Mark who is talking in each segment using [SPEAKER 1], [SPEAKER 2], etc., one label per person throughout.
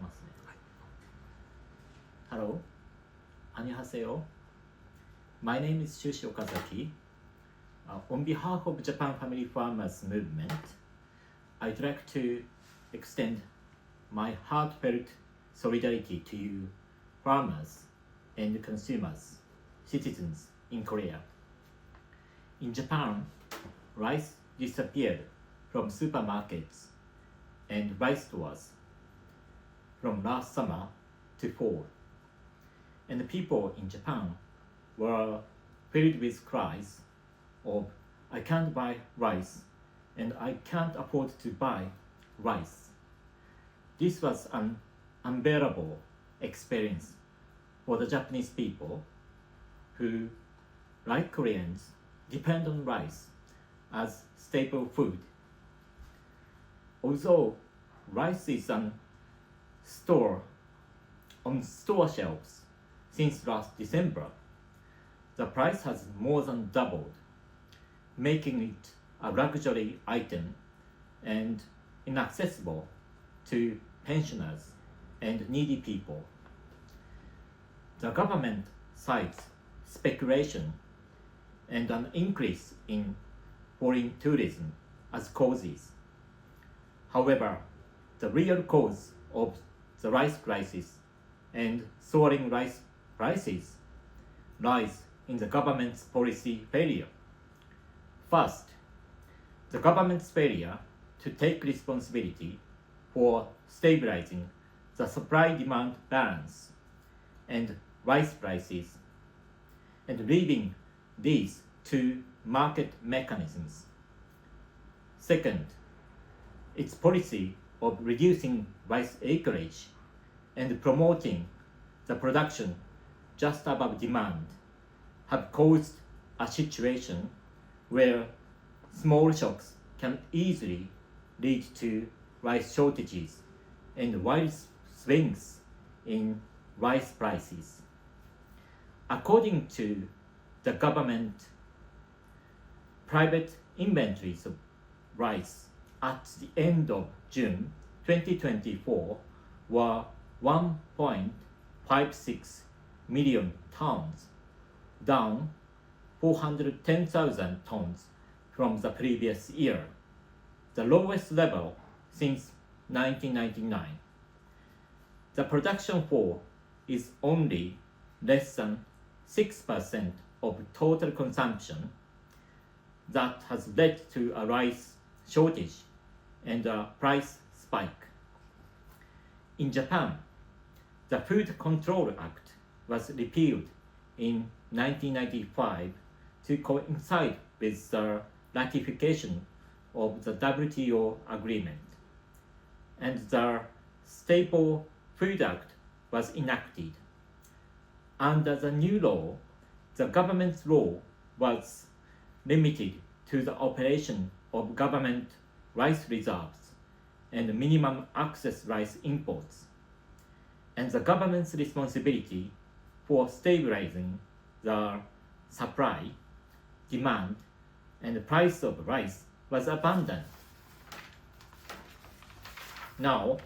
[SPEAKER 1] ますね。Hello, 안녕하세요. My name is Shushi Okazaki. On behalf of Japan Family Farmers Movement, I'd like to extend my heartfelt solidarity to you farmers and consumers, citizens in Korea. In Japan, rice disappeared from supermarkets and rice stores from last summer to fall, and the people in Japan were filled with cries of "I can't buy rice and I can't afford to buy rice." This was an unbearable experience for the Japanese people who, like Koreans, depend on rice as staple food. Although rice is on store shelves since last December, the price has more than doubled, making it a luxury item and inaccessible to pensioners and needy people. The government cites speculation and an increase in foreign tourism as causes. However, the real cause of the rice crisis and soaring rice prices lies in the government's policy failure. First, the government's failure to take responsibility for stabilizing the supply-demand balance and rice prices, and leaving these to market mechanisms. Second, its policy of reducing rice acreage and promoting the production just above demand have caused a situation where small shocks can easily lead to rice shortages and wild swings in rice prices. According to the government, private inventories of rice at the end of June 2024 were 1.56 million tons, down 410,000 tons from the previous year, the lowest level since 1999. The production fall is only less than 6% of total consumption that has led to a rice shortage and a price spike. In Japan, the Food Control Act was repealed in 1995 to coincide with the ratification of the WTO agreement, and the Staple Food Act was enacted. Under the new law, the government's role was limited to the operation of government rice reserves and minimum access rice imports, and the government's responsibility for stabilizing the supply, demand, and price of rice was abandoned. Now,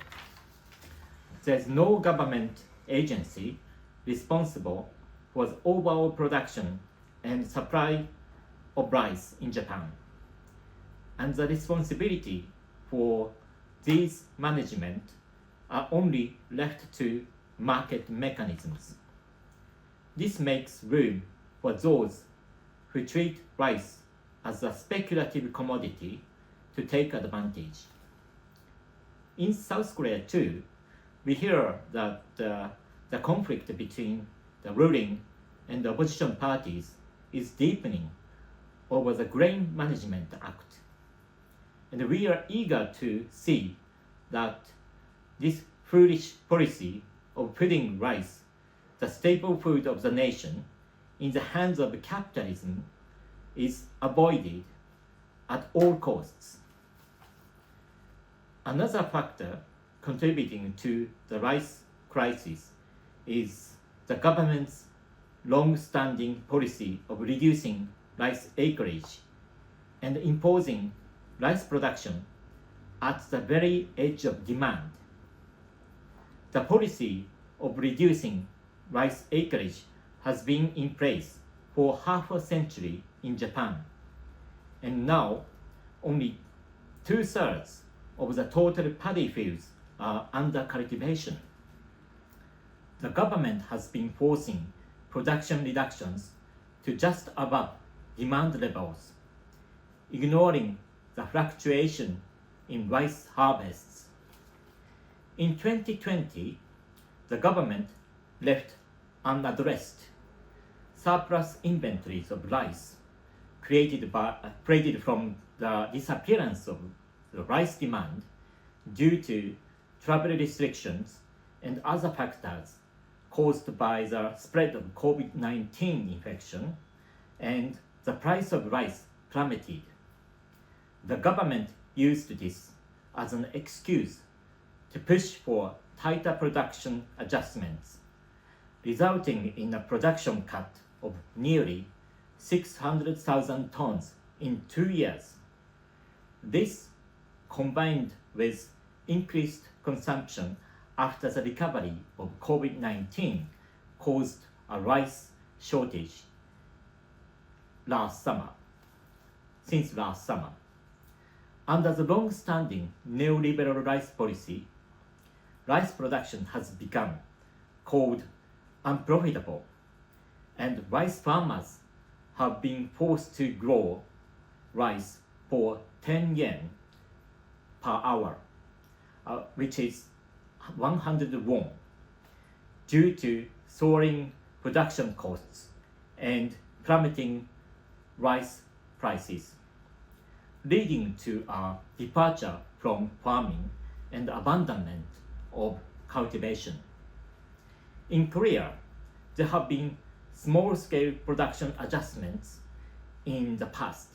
[SPEAKER 1] there is no government agency responsible for the overall production and supply of rice in Japan, and the responsibility for these management are only left to market mechanisms. This makes room for those who treat rice as a speculative commodity to take advantage. In South Korea too, we hear that the conflict between the ruling and the opposition parties is deepening over the Grain Management Act. And we are eager to see that this foolish policy of putting rice, the staple food of the nation, in the hands of capitalism is avoided at all costs. Another factor contributing to the rice crisis is the government's long-standing policy of reducing rice acreage and imposing rice production at the very edge of demand. The policy of reducing rice acreage has been in place for half a century in Japan, and now only 2/3 of the total paddy fields are under cultivation. The government has been forcing production reductions to just above demand levels, ignoring the fluctuation in rice harvests. In 2020, the government left unaddressed surplus inventories of rice created from the disappearance of the rice demand due to travel restrictions and other factors caused by the spread of COVID-19 infection, and the price of rice plummeted. The government used this as an excuse to push for tighter production adjustments, resulting in a production cut of nearly 600,000 tons in 2 years. This, combined with increased consumption after the recovery of COVID-19, caused a rice shortage since last summer. Under the long-standing neoliberal rice policy, rice production has become called unprofitable, and rice farmers have been forced to grow rice for 10 yen per hour, which is 100 won, due to soaring production costs and plummeting rice prices, leading to a departure from farming and abandonment of cultivation. In Korea, there have been small-scale production adjustments in the past,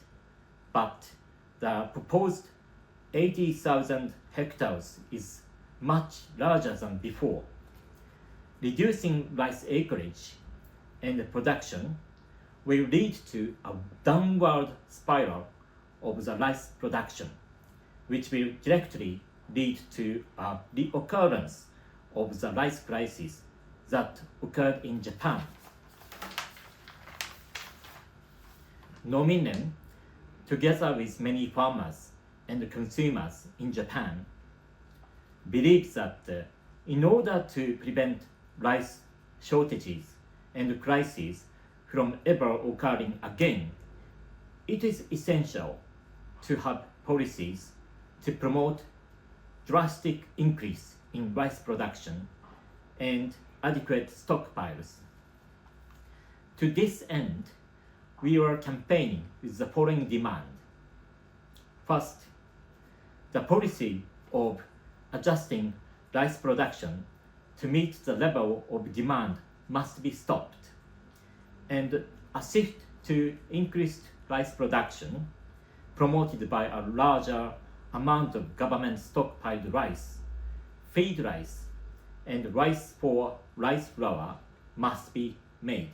[SPEAKER 1] but the proposed 80,000 hectares is much larger than before. Reducing rice acreage and production will lead to a downward spiral of the rice production, which will directly lead to a reoccurrence of the rice crisis that occurred in Japan. Nominen, together with many farmers and consumers in Japan, believes that in order to prevent rice shortages and crises from ever occurring again, it is essential to have policies to promote drastic increase in rice production and adequate stockpiles. To this end, we are campaigning with the following demand. First, the policy of adjusting rice production to meet the level of demand must be stopped, and a shift to increased rice production, promoted by a larger amount of government stockpiled rice, feed rice, and rice for rice flour, must be made.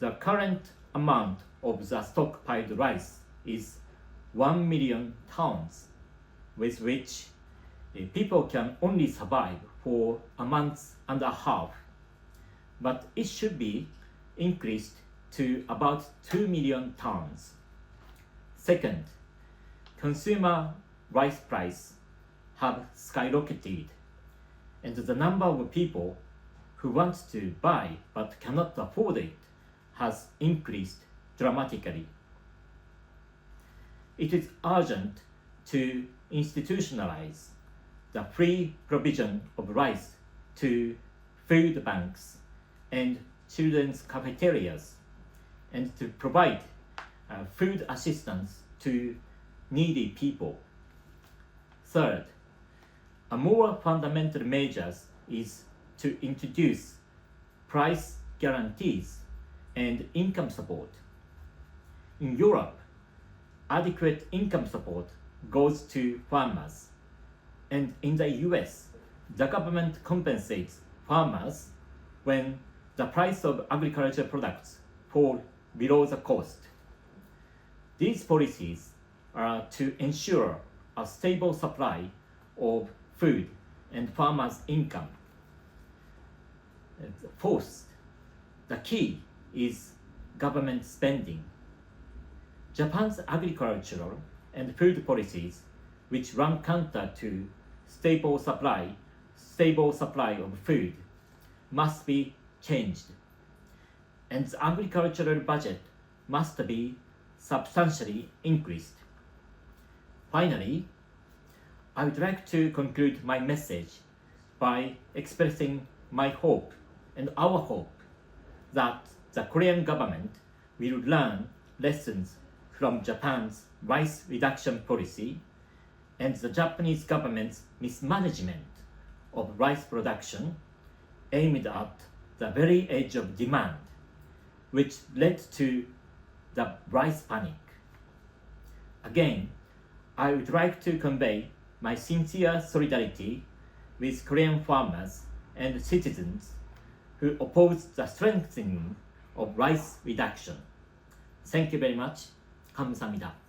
[SPEAKER 1] The current amount of the stockpiled rice is 1 million tons, with which people can only survive for a month and a half, but it should be increased to about 2 million tons. Second, consumer rice prices have skyrocketed, and the number of people who want to buy but cannot afford it has increased dramatically. It is urgent to institutionalize the free provision of rice to food banks and children's cafeterias, and to provide food assistance to needy people. Third, a more fundamental measure is to introduce price guarantees and income support. In Europe, adequate income support goes to farmers, and in the US, the government compensates farmers when the price of agricultural products fall below the cost. These policies are to ensure a stable supply of food and farmers' income. Fourth, the key is government spending. Japan's agricultural and food policies, which run counter to stable supply of food, must be changed, and the agricultural budget must be substantially increased. Finally, I would like to conclude my message by expressing my hope and our hope that the Korean government will learn lessons from Japan's rice reduction policy and the Japanese government's mismanagement of rice production aimed at the very edge of demand, which led to the rice panic. Again, I would like to convey my sincere solidarity with Korean farmers and citizens who oppose the strengthening of rice reduction. Thank you very much. 감사합니다.